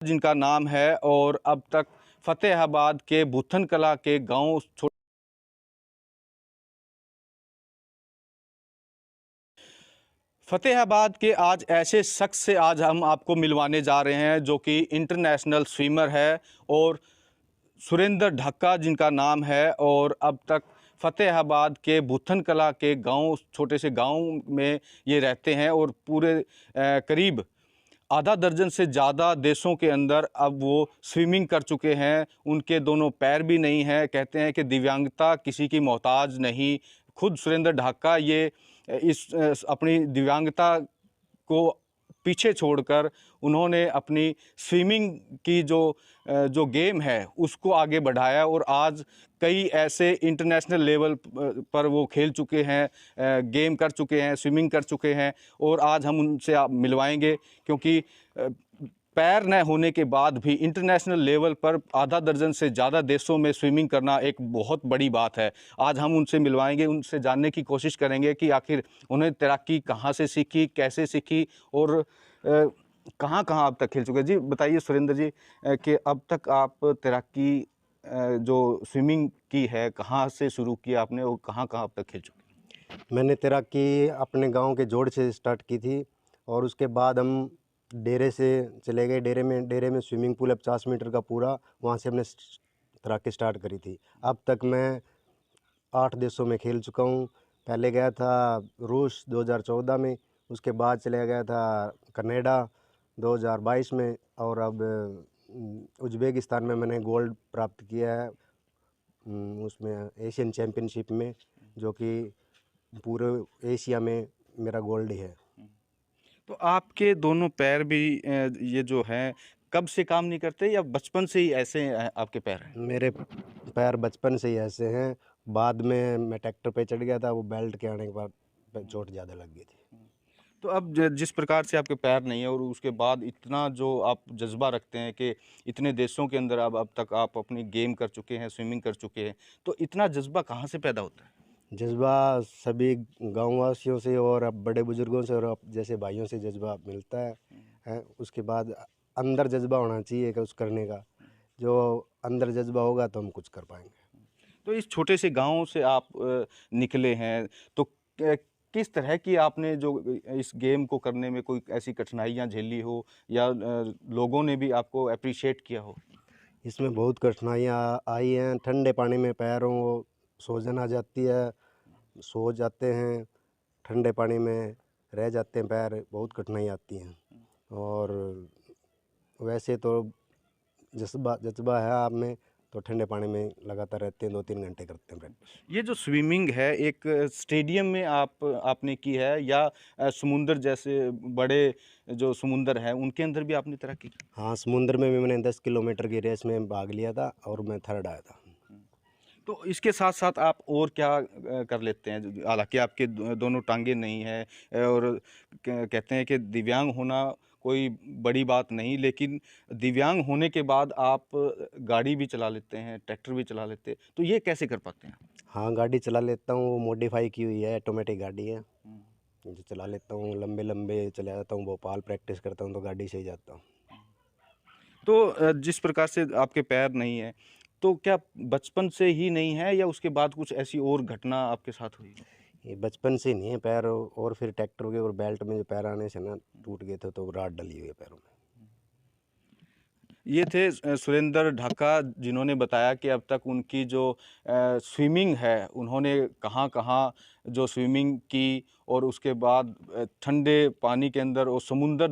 जिनका नाम है और अब तक फतेहाबाद के बुथन कला के गांव फतेहाबाद के आज ऐसे शख्स से आज हम आपको मिलवाने जा रहे हैं जो कि इंटरनेशनल स्विमर है और सुरेंद्र ढक्का जिनका नाम है और अब तक फतेहाबाद के बुथन कला के गांव छोटे से गांव में ये रहते हैं और पूरे करीब आधा दर्जन से ज़्यादा देशों के अंदर अब वो स्विमिंग कर चुके हैं। उनके दोनों पैर भी नहीं हैं। कहते हैं कि दिव्यांगता किसी की मोहताज नहीं। खुद सुरेंद्र ढाका ये इस अपनी दिव्यांगता को पीछे छोड़कर उन्होंने अपनी स्विमिंग की जो गेम है उसको आगे बढ़ाया और आज कई ऐसे इंटरनेशनल लेवल पर वो खेल चुके हैं, गेम कर चुके हैं, स्विमिंग कर चुके हैं और आज हम उनसे आप मिलवाएंगे क्योंकि पैर न होने के बाद भी इंटरनेशनल लेवल पर आधा दर्जन से ज़्यादा देशों में स्विमिंग करना एक बहुत बड़ी बात है। आज हम उनसे मिलवाएंगे, उनसे जानने की कोशिश करेंगे कि आखिर उन्हें तैराकी कहाँ से सीखी, कैसे सीखी और कहाँ कहाँ अब तक खेल चुके हैं। जी बताइए सुरेंद्र जी कि अब तक आप तैराकी जो स्विमिंग की है कहाँ से शुरू किया आपने और कहाँ कहाँ अब तक खेल चुके? मैंने तैराकी अपने गांव के जोड़ से स्टार्ट की थी और उसके बाद हम डेरे से चले गए। डेरे में स्विमिंग पूल है 50 मीटर का पूरा, वहां से हमने तैराकी स्टार्ट करी थी। अब तक मैं 8 देशों में खेल चुका हूं। पहले गया था रूस 2014 में, उसके बाद चले गया था कनाडा 2022 में और अब उज़्बेकिस्तान में मैंने गोल्ड प्राप्त किया है उसमें एशियन चैम्पियनशिप में, जो कि पूरे एशिया में मेरा गोल्ड है। तो आपके दोनों पैर भी ये जो हैं कब से काम नहीं करते या बचपन से ही ऐसे आपके पैर हैं? मेरे पैर बचपन से ही ऐसे हैं। बाद में मैं ट्रैक्टर पे चढ़ गया था, वो बेल्ट के आने के बाद चोट ज़्यादा लग गई थी। तो अब जिस प्रकार से आपके पैर नहीं है और उसके बाद इतना जो आप जज्बा रखते हैं कि इतने देशों के अंदर अब तक आप अपनी गेम कर चुके हैं, स्विमिंग कर चुके हैं, तो इतना जज्बा कहाँ से पैदा होता है? जज्बा सभी गाँववासियों से और अब बड़े बुजुर्गों से और अब जैसे भाइयों से जज्बा मिलता है। उसके बाद अंदर जज्बा होना चाहिए कि उस करने का, जो अंदर जज्बा होगा तो हम कुछ कर पाएंगे। तो इस छोटे से गांव से आप निकले हैं तो किस तरह की आपने जो इस गेम को करने में कोई ऐसी कठिनाइयां झेली हो या लोगों ने भी आपको अप्रिशिएट किया हो? इसमें बहुत कठिनाइयाँ आई हैं। ठंडे पानी में पैरों को सूजन आ जाती है, सो जाते हैं, ठंडे पानी में रह जाते हैं पैर, बहुत कठिनाई आती हैं। और वैसे तो जज्बा जज्बा है आप में, तो ठंडे पानी में लगातार रहते हैं, 2-3 घंटे करते हैं प्रैक्टिस। ये जो स्विमिंग है एक स्टेडियम में आपने की है या समुंदर जैसे बड़े जो समुंदर है उनके अंदर भी आपने तैराकी की? हाँ, समुद्र में भी मैंने 10 किलोमीटर की रेस में भाग लिया था और मैं थर्ड आया था। तो इसके साथ साथ आप और क्या कर लेते हैं? हालांकि आपके दोनों टांगे नहीं है और कहते हैं कि दिव्यांग होना कोई बड़ी बात नहीं, लेकिन दिव्यांग होने के बाद आप गाड़ी भी चला लेते हैं, ट्रैक्टर भी चला लेते हैं, तो ये कैसे कर पाते हैं? हाँ, गाड़ी चला लेता हूँ, वो मॉडिफाई की हुई है, ऑटोमेटिक गाड़ी है, जो चला लेता हूँ। लंबे लंबे चला जाता हूँ, भोपाल प्रैक्टिस करता हूँ तो गाड़ी से ही जाता हूँ। तो जिस प्रकार से आपके पैर नहीं है, तो क्या बचपन से ही नहीं है या उसके बाद कुछ ऐसी और घटना आपके साथ हुई? ये बचपन से नहीं है पैर, और फिर ट्रैक्टर के और बेल्ट में जो पैर आने से ना टूट गए थे, तो राड डली हुई है पैरों में। ये थे सुरेंद्र ढाका जिन्होंने बताया कि अब तक उनकी जो स्विमिंग है उन्होंने कहाँ-कहाँ जो स्विमिंग की और उसके बाद ठंडे पानी के अंदर और समुंदर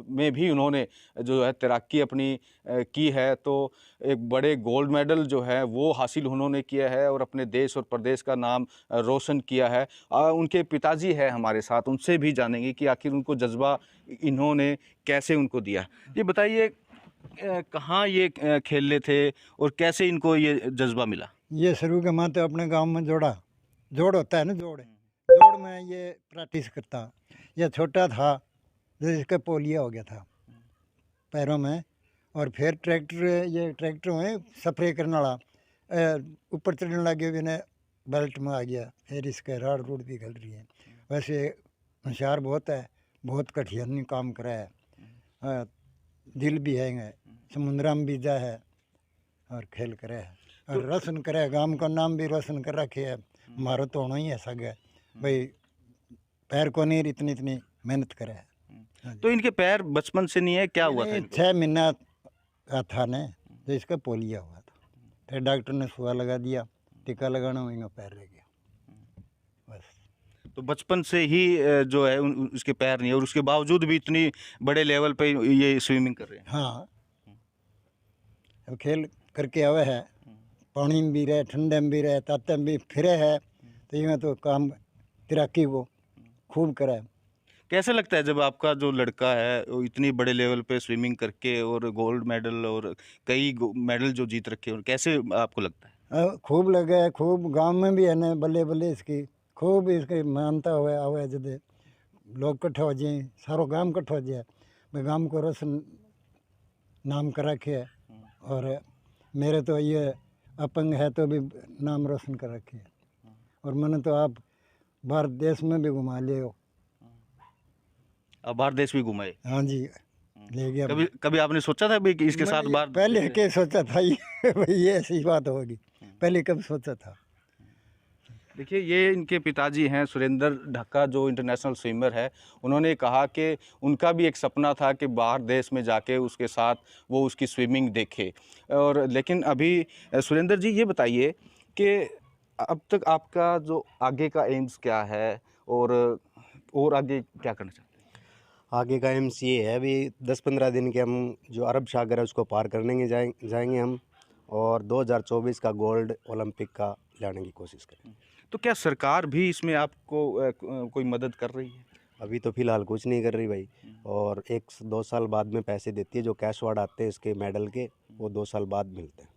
में भी उन्होंने जो है तैराकी अपनी की है। तो एक बड़े गोल्ड मेडल जो है वो हासिल उन्होंने किया है और अपने देश और प्रदेश का नाम रोशन किया है। उनके पिताजी है हमारे साथ, उनसे भी जानेंगे कि आखिर उनको जज़्बा इन्होंने कैसे उनको दिया। ये बताइए कहाँ ये खेलने थे और कैसे इनको ये जज्बा मिला? ये शुरू के माते अपने गांव में जोड़ होता है ना, जोड़ में ये प्रैक्टिस करता। ये छोटा था तो इसका पोलियो हो गया था पैरों में, और फिर ट्रैक्टर में स्प्रे करने वाला ऊपर चढ़ने लगे, भी बेल्ट में आ गया, फिर इसके राड रूड भी गल रही है। वैसे होशियार बहुत है, बहुत कठिन काम करा है, दिल भी है, समुद्रा में बीजा है और खेल करे है और रोशन करे है। गांव का नाम भी रोशन कर रखे है। हमारा तो होना ही ऐसा गया भाई, पैर को नहीं इतनी इतनी मेहनत करे है। हाँ जी। तो इनके पैर बचपन से नहीं है, क्या हुआ था नहीं, इनको? 6 महीना का था ने तो इसका पोलियो हुआ था, फिर डॉक्टर ने सुआ लगा दिया, टीका लगाना वहीं पैर रह गया बस। तो बचपन से ही जो है उसके पैर नहीं है और उसके बावजूद भी इतनी बड़े लेवल पे ये स्विमिंग कर रहे हैं। हाँ, अब खेल करके आवे है, पानी में भी रहे, ठंडे में भी रहे, ताते में भी फिरे है, तो ये तो काम तैराकी वो खूब करे। कैसे लगता है जब आपका जो लड़का है वो इतनी बड़े लेवल पे स्विमिंग करके और गोल्ड मेडल और कई मेडल जो जीत रखे हैं, कैसे आपको लगता है? खूब लगे है, खूब गांव में भी है ना, बल्ले बल्ले इसकी खूब इसकी मानता हुए आवे जब लोग इकट्ठे हो जाए, सारो गांव इकट्ठा हो जाए, मैं गांव को रोशन नाम कर रखे है। और मेरे तो ये अपंग है तो भी नाम रोशन कर रखे है, और मैंने तो आप भारत देश में भी घुमा लिए हो। अब बाहर देश भी घुमाए? हाँ जी, ले गया। कभी कभी आपने सोचा था भाई कि इसके साथ बाहर? पहले के सोचा था ये भाई ये ऐसी बात होगी, पहले कब सोचा था। देखिए, ये इनके पिताजी हैं सुरेंद्र ढक्का, जो इंटरनेशनल स्विमर है। उन्होंने कहा कि उनका भी एक सपना था कि बाहर देश में जाके उसके साथ वो उसकी स्विमिंग देखे। और लेकिन अभी सुरेंद्र जी ये बताइए कि अब तक आपका जो आगे का एम्स क्या है और आगे क्या करना चाहते हैं? आगे का एम्स ये है, अभी 10-15 दिन के हम जो अरब सागर है उसको पार करने जाएंगे हम, और 2024 का गोल्ड ओलंपिक का लाने की कोशिश करेंगे। तो क्या सरकार भी इसमें आपको कोई मदद कर रही है? अभी तो फ़िलहाल कुछ नहीं कर रही भाई, और 1-2 साल बाद में पैसे देती है, जो कैश अवार्ड आते हैं इसके मेडल के, वो 2 साल बाद मिलते हैं।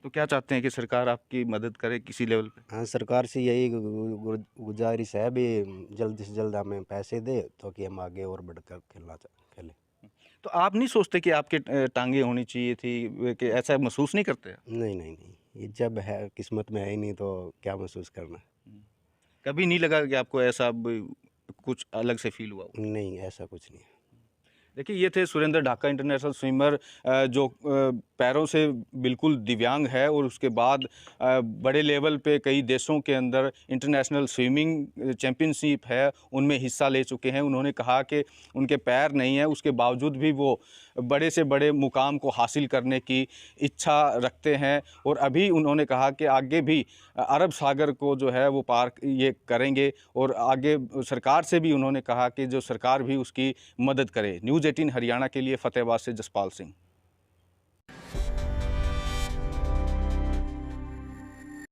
तो क्या चाहते हैं कि सरकार आपकी मदद करे किसी लेवल पे? हाँ, सरकार से यही गुजारिश है भी, जल्द से जल्द हमें पैसे दे तो कि हम आगे और बढ़कर खेलें। तो आप नहीं सोचते कि आपके टांगे होनी चाहिए थी, कि ऐसा महसूस नहीं करते? नहीं नहीं नहीं, ये जब है किस्मत में है ही नहीं तो क्या महसूस करना। कभी नहीं लगा कि आपको ऐसा कुछ अलग से फील हुआ हो? नहीं, ऐसा कुछ नहीं है। देखिए, ये थे सुरेंद्र ढाका, इंटरनेशनल स्विमर, जो पैरों से बिल्कुल दिव्यांग है और उसके बाद बड़े लेवल पे कई देशों के अंदर इंटरनेशनल स्विमिंग चैम्पियनशिप है उनमें हिस्सा ले चुके हैं। उन्होंने कहा कि उनके पैर नहीं है, उसके बावजूद भी वो बड़े से बड़े मुकाम को हासिल करने की इच्छा रखते हैं। और अभी उन्होंने कहा कि आगे भी अरब सागर को जो है वो पार ये करेंगे, और आगे सरकार से भी उन्होंने कहा कि जो सरकार भी उसकी मदद करे। न्यूज़ 18 हरियाणा के लिए फतेहाबाद से जसपाल सिंह।